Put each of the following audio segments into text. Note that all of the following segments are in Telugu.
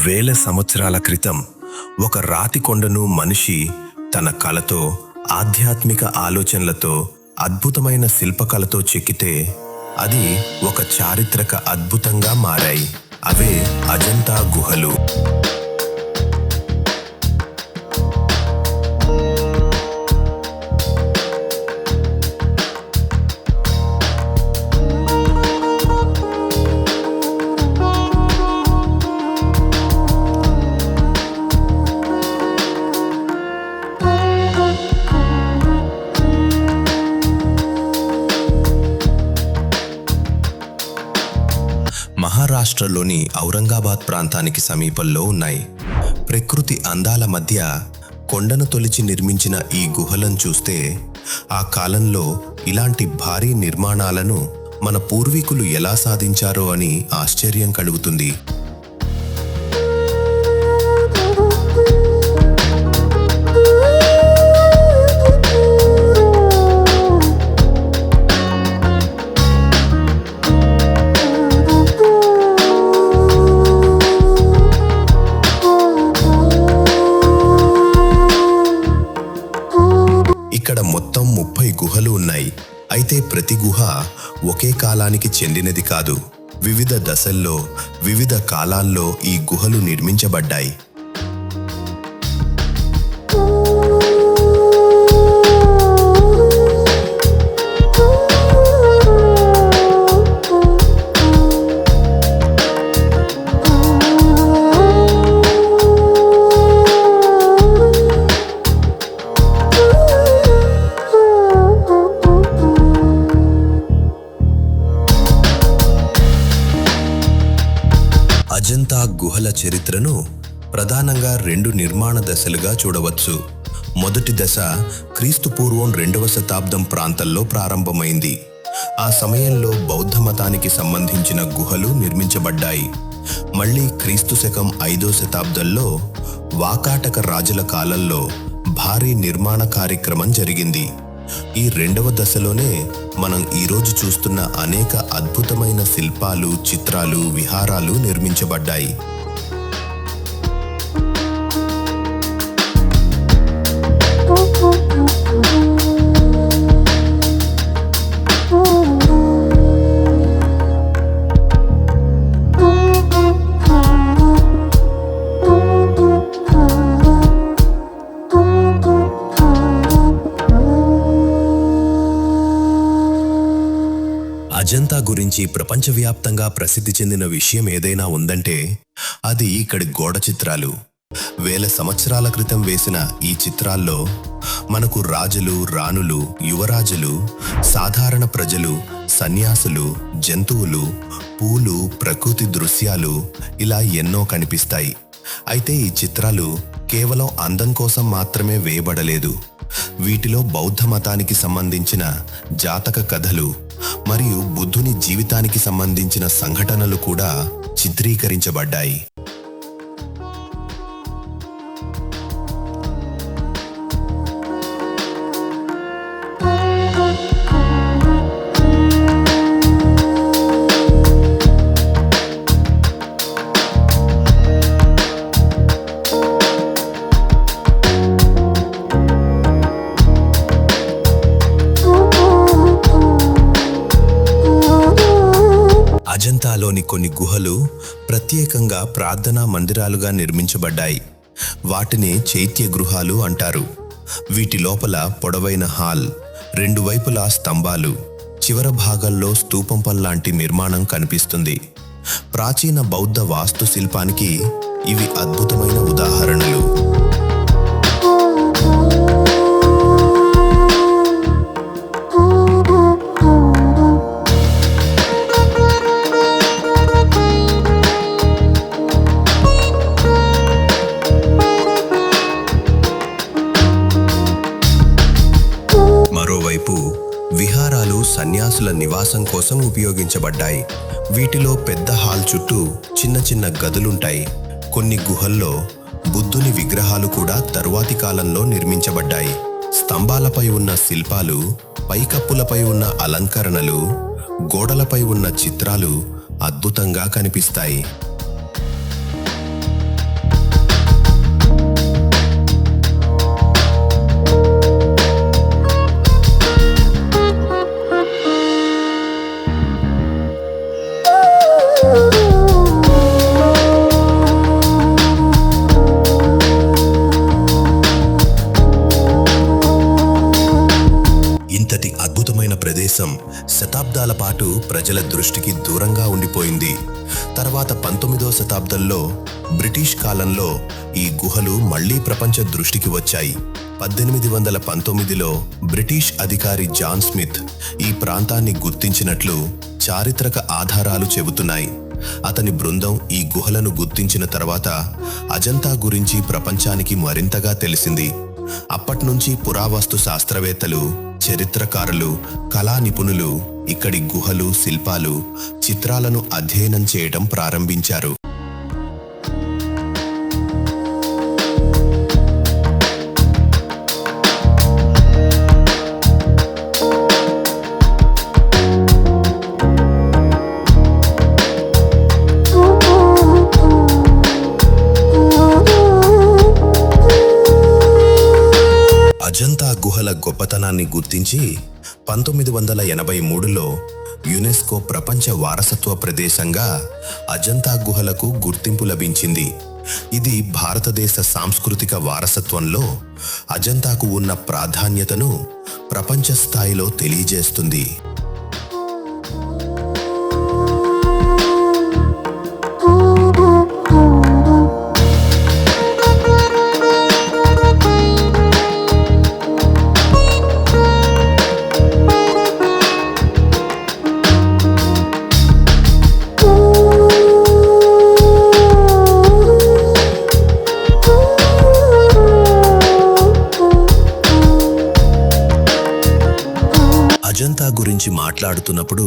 వేల సంవత్సరాల క్రితం ఒక రాతి కొండను మనిషి తన కళతో, ఆధ్యాత్మిక ఆలోచనలతో, అద్భుతమైన శిల్పకళతో చెక్కితే అది ఒక చారిత్రక అద్భుతంగా మారాయి. అవే అజంతా గుహలు. మహారాష్ట్రలోని ఔరంగాబాద్ ప్రాంతానికి సమీపంలో ఉన్నాయి. ప్రకృతి అందాల మధ్య కొండను తొలిచి నిర్మించిన ఈ గుహలను చూస్తే ఆ కాలంలో ఇలాంటి భారీ నిర్మాణాలను మన పూర్వీకులు ఎలా సాధించారో అని ఆశ్చర్యం కలుగుతుంది. ఇక్కడ మొత్తం 30 గుహలు ఉన్నాయి. అయితే ప్రతి గుహ ఒకే కాలానికి చెందినది కాదు. వివిధ దశల్లో, వివిధ కాలాల్లో ఈ గుహలు నిర్మించబడ్డాయి. అజంతా గుహల చరిత్రను ప్రధానంగా 2 నిర్మాణ దశలుగా చూడవచ్చు. మొదటి దశ క్రీస్తుపూర్వం 2వ శతాబ్దం ప్రాంతంలో ప్రారంభమైంది. ఆ సమయంలో బౌద్ధ మతానికి సంబంధించిన గుహలు నిర్మించబడ్డాయి. మళ్ళీ క్రీస్తు శకం 5వ శతాబ్దంలో వాకాటక రాజుల కాలంలో భారీ నిర్మాణ కార్యక్రమం జరిగింది. ఈ 2వ దశలోనే మనం ఈరోజు చూస్తున్న అనేక అద్భుతమైన శిల్పాలు, చిత్రాలు, విహారాలు నిర్మించబడ్డాయి. అజంతా గురించి ప్రపంచవ్యాప్తంగా ప్రసిద్ధి చెందిన విషయం ఏదైనా ఉందంటే అది ఇక్కడి గోడ చిత్రాలు. వేల సంవత్సరాల క్రితం వేసిన ఈ చిత్రాల్లో మనకు రాజులు, రాణులు, యువరాజులు, సాధారణ ప్రజలు, సన్యాసులు, జంతువులు, పూలు, ప్రకృతి దృశ్యాలు ఇలా ఎన్నో కనిపిస్తాయి. అయితే ఈ చిత్రాలు కేవలం అందం కోసం మాత్రమే వేయబడలేదు. వీటిలో బౌద్ధ మతానికి సంబంధించిన జాతక కథలు మరియు బుద్ధుని జీవితానికి సంబంధించిన సంఘటనలు కూడా చిత్రీకరించబడ్డాయి. అజంతాలోని కొన్ని గుహలు ప్రత్యేకంగా ప్రార్థనా మందిరాలుగా నిర్మించబడ్డాయి. వాటిని చైత్య గృహాలు అంటారు. వీటి లోపల పొడవైన హాల్, 2 వైపులా స్తంభాలు, చివర భాగంలో స్తూపం లాంటి నిర్మాణం కనిపిస్తుంది. ప్రాచీన బౌద్ధ వాస్తు శిల్పానికి ఇవి అద్భుతమైన ఉదాహరణలు. మరోవైపు విహారాలు సన్యాసుల నివాసం కోసం ఉపయోగించబడ్డాయి. వీటిలో పెద్ద హాల్ చుట్టూ చిన్న చిన్న గదులుంటాయి. కొన్ని గుహల్లో బుద్ధుని విగ్రహాలు కూడా తరువాతి కాలంలో నిర్మించబడ్డాయి. స్తంభాలపై ఉన్న శిల్పాలు, పైకప్పులపై ఉన్న అలంకరణలు, గోడలపై ఉన్న చిత్రాలు అద్భుతంగా కనిపిస్తాయి. దశాబ్దాల పాటు ప్రజల దృష్టికి దూరంగా ఉండిపోయింది. తర్వాత 19వ శతాబ్దంలో బ్రిటిష్ కాలంలో ఈ గుహలు మళ్లీ ప్రపంచ దృష్టికి వచ్చాయి. 1819లో బ్రిటిష్ అధికారి జాన్ స్మిత్ ఈ ప్రాంతాన్ని గుర్తించినట్లు చారిత్రక ఆధారాలు చెబుతున్నాయి. అతని బృందం ఈ గుహలను గుర్తించిన తర్వాత అజంతా గురించి ప్రపంచానికి మరింతగా తెలిసింది. అప్పట్నుంచి పురావస్తు శాస్త్రవేత్తలు, చరిత్రకారులు, కళా నిపుణులు ఇక్కడి గుహలు, శిల్పాలు, చిత్రాలను అధ్యయనం చేయడం ప్రారంభించారు. అజంతా గుహల గొప్పతనాన్ని గుర్తించి 1983లో యునెస్కో ప్రపంచ వారసత్వ ప్రదేశంగా అజంతా గుహలకు గుర్తింపు లభించింది. ఇది భారతదేశ సాంస్కృతిక వారసత్వంలో అజంతాకు ఉన్న ప్రాధాన్యతను ప్రపంచ స్థాయిలో తెలియజేస్తుంది. అజంతా గురించి మాట్లాడుతున్నప్పుడు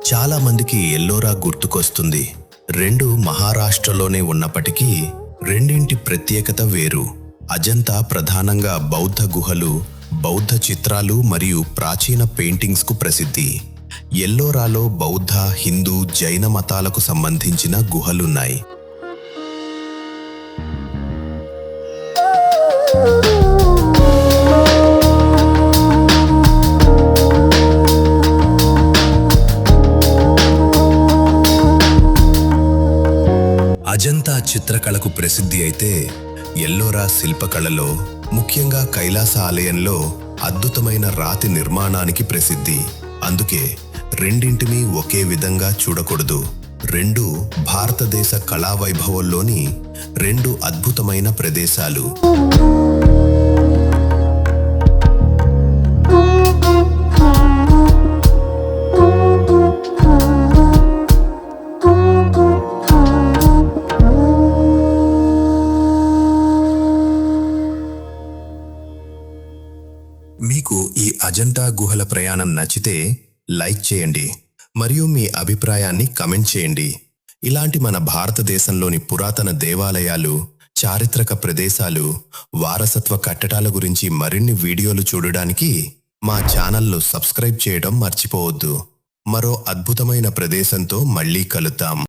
చాలా మందికి ఎల్లోరా గుర్తుకొస్తుంది. రెండు మహారాష్ట్రలోనే ఉన్నప్పటికీ రెండింటి ప్రత్యేకత వేరు. అజంతా ప్రధానంగా బౌద్ధ గుహలు, బౌద్ధ చిత్రాలు మరియు ప్రాచీన పెయింటింగ్స్ కు ప్రసిద్ధి. ఎల్లోరాలో బౌద్ధ, హిందూ, జైన మతాలకు సంబంధించిన గుహలున్నాయి. అజంతా చిత్రకళకు ప్రసిద్ధి అయితే ఎల్లోరా శిల్పకళలో, ముఖ్యంగా కైలాస ఆలయంలో అద్భుతమైన రాతి నిర్మాణానికి ప్రసిద్ధి. అందుకే రెండింటినీ ఒకే విధంగా చూడకూడదు. రెండు భారతదేశ కళా వైభవంలోని రెండు అద్భుతమైన ప్రదేశాలు. మీకు ఈ అజంతా గుహల ప్రయాణం నచ్చితే లైక్ చేయండి మరియు మీ అభిప్రాయాన్ని కమెంట్ చేయండి. ఇలాంటి మన భారతదేశంలోని పురాతన దేవాలయాలు, చారిత్రక ప్రదేశాలు, వారసత్వ కట్టడాల గురించి మరిన్ని వీడియోలు చూడడానికి మా ఛానల్ను సబ్స్క్రైబ్ చేయడం మర్చిపోవద్దు. మరో అద్భుతమైన ప్రదేశంతో మళ్ళీ కలుద్దాం.